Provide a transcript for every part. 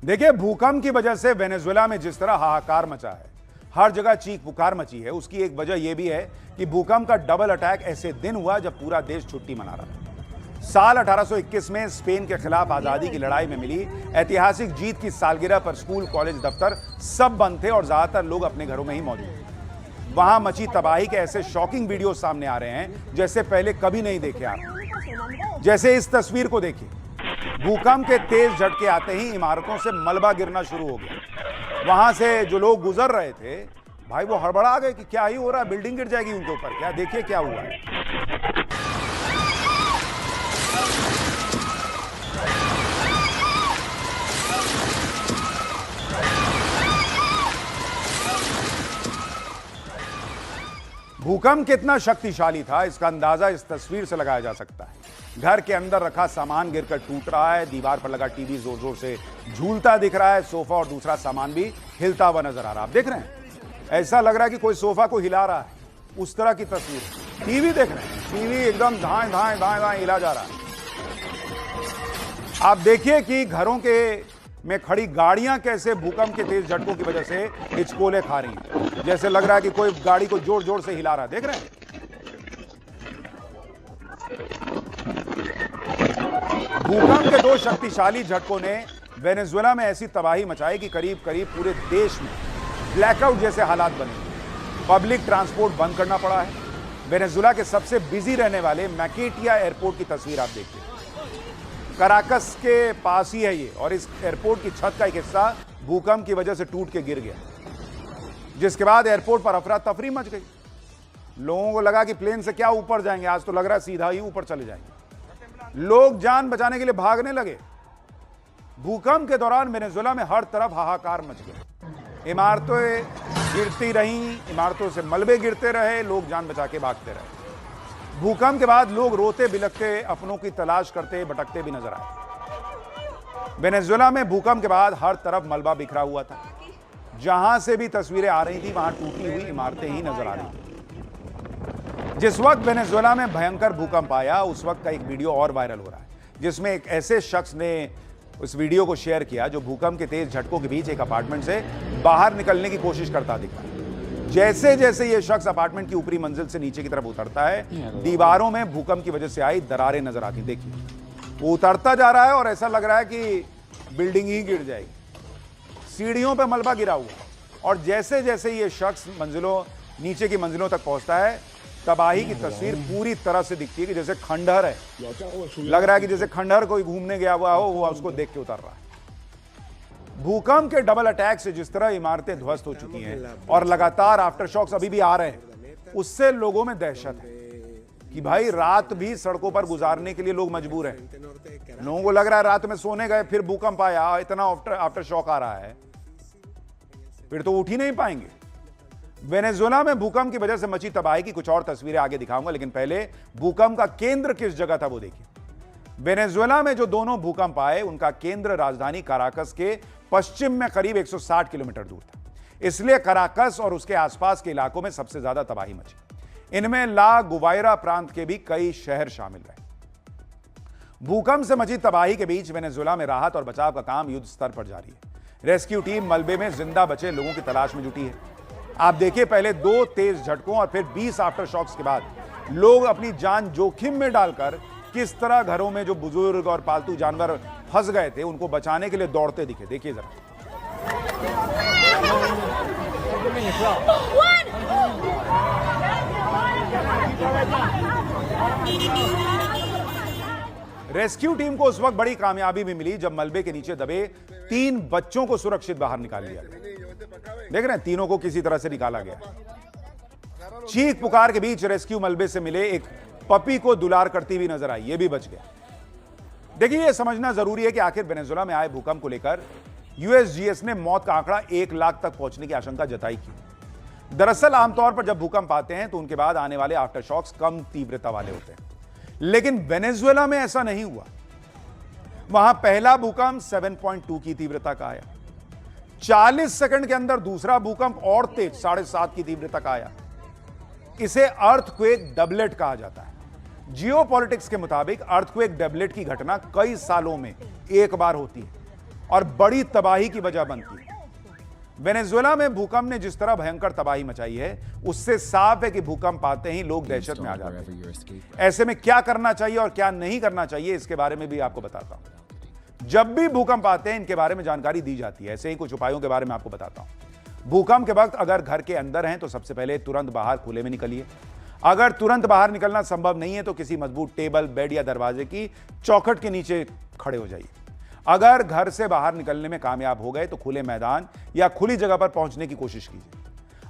देखिए, भूकंप की वजह से वेनेजुएला में जिस तरह हाहाकार मचा है, हर जगह चीख पुकार मची है, उसकी एक वजह यह भी है कि भूकंप का डबल अटैक ऐसे दिन हुआ जब पूरा देश छुट्टी मना रहा था। साल 1821 में स्पेन के खिलाफ आजादी की लड़ाई में मिली ऐतिहासिक जीत की सालगिरह पर स्कूल, कॉलेज, दफ्तर सब बंद थे और ज्यादातर लोग अपने घरों में ही मौजूद थे। वहां मची तबाही के ऐसे शॉकिंग वीडियो सामने आ रहे हैं जैसे पहले कभी नहीं देखे आप। जैसे इस तस्वीर को देखिए, भूकंप के तेज झटके आते ही इमारतों से मलबा गिरना शुरू हो गया। वहां से जो लोग गुजर रहे थे, भाई वो हड़बड़ा गए कि क्या ही हो रहा है, बिल्डिंग गिर जाएगी उनके ऊपर क्या। देखिए क्या हुआ है। भूकंप कितना शक्तिशाली था, इसका अंदाजा इस तस्वीर से लगाया जा सकता है। घर के अंदर रखा सामान गिरकर टूट रहा है, दीवार पर लगा टीवी जोर जोर से झूलता दिख रहा है, सोफा और दूसरा सामान भी हिलता हुआ नजर आ रहा है। आप देख रहे हैं, ऐसा लग रहा है कि कोई सोफा को हिला रहा है, उस तरह की तस्वीर। टीवी देख रहे हैं, टीवी एकदम धाएं धाएं धाएं धाएं हिला जा रहा है। आप देखिए कि घरों के में खड़ी गाड़ियां कैसे भूकंप के तेज झटकों की वजह से हिचकोले खा रही हैं, जैसे लग रहा है कि कोई गाड़ी को जोर जोर से हिला रहा है। देख रहे हैं, भूकंप के दो शक्तिशाली झटकों ने वेनेजुएला में ऐसी तबाही मचाई कि करीब करीब पूरे देश में ब्लैकआउट जैसे हालात बने। पब्लिक ट्रांसपोर्ट बंद करना पड़ा है। वेनेजुएला के सबसे बिजी रहने वाले मैकेटिया एयरपोर्ट की तस्वीर आप देखिए, कराकस के पास ही है ये, और इस एयरपोर्ट की छत का एक हिस्सा भूकंप की वजह से टूट के गिर गया, जिसके बाद एयरपोर्ट पर अफरा तफरी मच गई। लोगों को लगा कि प्लेन से क्या ऊपर जाएंगे, आज तो लग रहा है सीधा ही ऊपर चले जाएंगे। लोग जान बचाने के लिए भागने लगे। भूकंप के दौरान वेनेजुएला में हर तरफ हाहाकार मच गया। इमारतें गिरती रहीं, इमारतों से मलबे गिरते रहे, लोग जान बचा के भागते रहे। भूकंप के बाद लोग रोते बिलखते, अपनों की तलाश करते भटकते भी नजर आए। वेनेजुएला में भूकंप के बाद हर तरफ मलबा बिखरा हुआ था। जहां से भी तस्वीरें आ रही थी वहां टूटी हुई इमारतें ही नजर आ रही थी। जिस वक्त वेनेजुएला में भयंकर भूकंप आया, उस वक्त का एक वीडियो और वायरल हो रहा है, जिसमें एक ऐसे शख्स ने उस वीडियो को शेयर किया जो भूकंप के तेज झटकों के बीच एक अपार्टमेंट से बाहर निकलने की कोशिश करता दिखा है। जैसे जैसे यह शख्स अपार्टमेंट की ऊपरी मंजिल से नीचे की तरफ उतरता है, दीवारों में भूकंप की वजह से आई दरारें नजर आती। देखिए, वो उतरता जा रहा है और ऐसा लग रहा है कि बिल्डिंग ही गिर जाएगी। सीढ़ियों पर मलबा गिरा हुआ, और जैसे जैसे ये शख्स नीचे की मंजिलों तक पहुंचता है, तबाही की तस्वीर पूरी तरह से दिखती है कि जैसे खंडहर है। लग रहा है कि जैसे खंडहर कोई घूमने गया हुआ हो, वो उसको देख के उतर रहा है। भूकंप के डबल अटैक से जिस तरह इमारतें ध्वस्त हो चुकी हैं और लगातार आफ्टर शॉक्स अभी भी आ रहे हैं, उससे लोगों में दहशत है कि भाई रात भी सड़कों पर गुजारने के लिए लोग मजबूर हैं। लोगों को लग रहा है रात में सोने गए, फिर भूकंप आया, इतना आफ्टर शॉक आ रहा है, फिर तो उठ ही नहीं पाएंगे। वेनेजुएला में भूकंप की वजह से मची तबाही की कुछ और तस्वीरें आगे दिखाऊंगा, लेकिन पहले भूकंप का केंद्र किस जगह था वो देखिए। वेनेजुएला में जो दोनों भूकंप आए, उनका केंद्र राजधानी कराकस के पश्चिम में करीब 160 किलोमीटर दूर था। इसलिए कराकस और उसके आसपास के इलाकों में सबसे ज्यादा तबाही मची। इनमें ला गुवाइरा प्रांत के भी कई शहर शामिल रहे। भूकंप से मची तबाही के बीच वेनेजुएला में राहत और बचाव का काम युद्ध स्तर पर जारी है। रेस्क्यू टीम मलबे में जिंदा बचे लोगों की तलाश में जुटी है। आप देखिए, पहले 2 तेज झटकों और फिर 20 आफ्टर शॉक्स के बाद लोग अपनी जान जोखिम में डालकर किस तरह घरों में जो बुजुर्ग और पालतू जानवर फंस गए थे, उनको बचाने के लिए दौड़ते दिखे। देखिए जरा। रेस्क्यू टीम को उस वक्त बड़ी कामयाबी भी मिली जब मलबे के नीचे दबे 3 बच्चों को सुरक्षित बाहर निकाल लिया गया। देख रहे हैं, तीनों को किसी तरह से निकाला गया। चीख पुकार के बीच रेस्क्यू मलबे से मिले एक पपी को दुलार करती हुई नजर आई, ये भी बच गया। देखिए, यह समझना जरूरी है कि आखिर वेनेजुएला में आए भूकंप को लेकर यूएसजीएस ने मौत का आंकड़ा 1 लाख तक पहुंचने की आशंका जताई की। दरअसल आमतौर पर जब भूकंप आते हैं तो उनके बाद आने वाले आफ्टर शॉक्स कम तीव्रता वाले होते हैं, लेकिन वेनेजुएला में ऐसा नहीं हुआ। वहां पहला भूकंप 7.2 की तीव्रता का आया, 40 सेकंड के अंदर दूसरा भूकंप और तेज 7.5 की तीव्रता का आया। इसे अर्थक्वेक डबलेट कहा जाता है। जियोपॉलिटिक्स के मुताबिक अर्थक्वेक डबलेट की घटना कई सालों में एक बार होती है और बड़ी तबाही की वजह बनती है। वेनेजुएला में भूकंप ने जिस तरह भयंकर तबाही मचाई है, उससे साफ है कि भूकंप आते ही लोग दहशत में आ जाते हैं। ऐसे में क्या करना चाहिए और क्या नहीं करना चाहिए, इसके बारे में भी आपको बताता हूं। जब भी भूकंप आते हैं, इनके बारे में जानकारी दी जाती है। ऐसे ही कुछ उपायों के बारे में आपको बताता हूं। भूकंप के वक्त अगर घर के अंदर हैं तो सबसे पहले तुरंत बाहर खुले में निकलिए। अगर तुरंत बाहर निकलना संभव नहीं है तो किसी मजबूत टेबल, बेड या दरवाजे की चौखट के नीचे खड़े हो जाइए। अगर घर से बाहर निकलने में कामयाब हो गए तो खुले मैदान या खुली जगह पर पहुंचने की कोशिश कीजिए।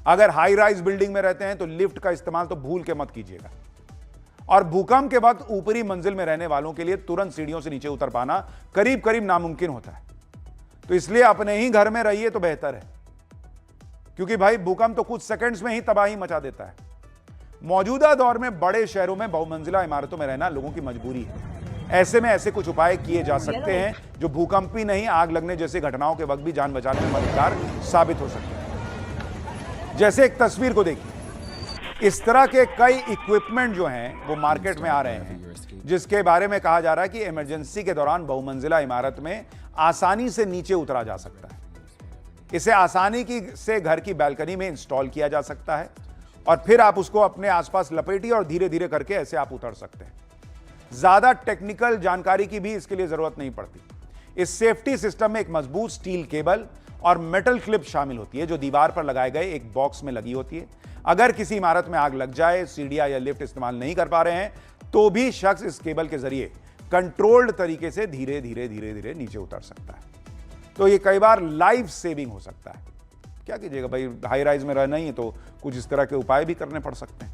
अगर हाई राइज बिल्डिंग में रहते हैं तो लिफ्ट का इस्तेमाल तो भूल के मत कीजिएगा। और भूकंप के वक्त ऊपरी मंजिल में रहने वालों के लिए तुरंत सीढ़ियों से नीचे उतर पाना करीब करीब नामुमकिन होता है। तो इसलिए अपने ही घर में रहिए तो बेहतर है, क्योंकि भाई भूकंप तो कुछ सेकंड्स में ही तबाही मचा देता है। मौजूदा दौर में बड़े शहरों में बहुमंजिला इमारतों में रहना लोगों की मजबूरी है। ऐसे में ऐसे कुछ उपाय किए जा सकते हैं जो भूकंप ही नहीं, आग लगने जैसी घटनाओं के वक्त भी जान बचाने में मददगार साबित हो सकते हैं। जैसे एक तस्वीर को देखिए, इस तरह के कई इक्विपमेंट जो हैं वो मार्केट में आ रहे हैं, जिसके बारे में कहा जा रहा है कि इमरजेंसी के दौरान बहुमंजिला इमारत में आसानी से नीचे उतरा जा सकता है। इसे आसानी से घर की बालकनी में इंस्टॉल किया जा सकता है और फिर आप उसको अपने आसपास लपेटिए और धीरे धीरे करके ऐसे आप उतर सकते हैं। ज्यादा टेक्निकल जानकारी की भी इसके लिए जरूरत नहीं पड़ती। इस सेफ्टी सिस्टम में एक मजबूत स्टील केबल और मेटल क्लिप शामिल होती है जो दीवार पर लगाए गए एक बॉक्स में लगी होती है। अगर किसी इमारत में आग लग जाए, सीढ़ियां या लिफ्ट इस्तेमाल नहीं कर पा रहे हैं, तो भी शख्स इस केबल के जरिए कंट्रोल्ड तरीके से धीरे धीरे धीरे धीरे नीचे उतर सकता है। तो ये कई बार लाइफ सेविंग हो सकता है। क्या कीजिएगा भाई, हाई राइज में रहना ही है तो कुछ इस तरह के उपाय भी करने पड़ सकते हैं।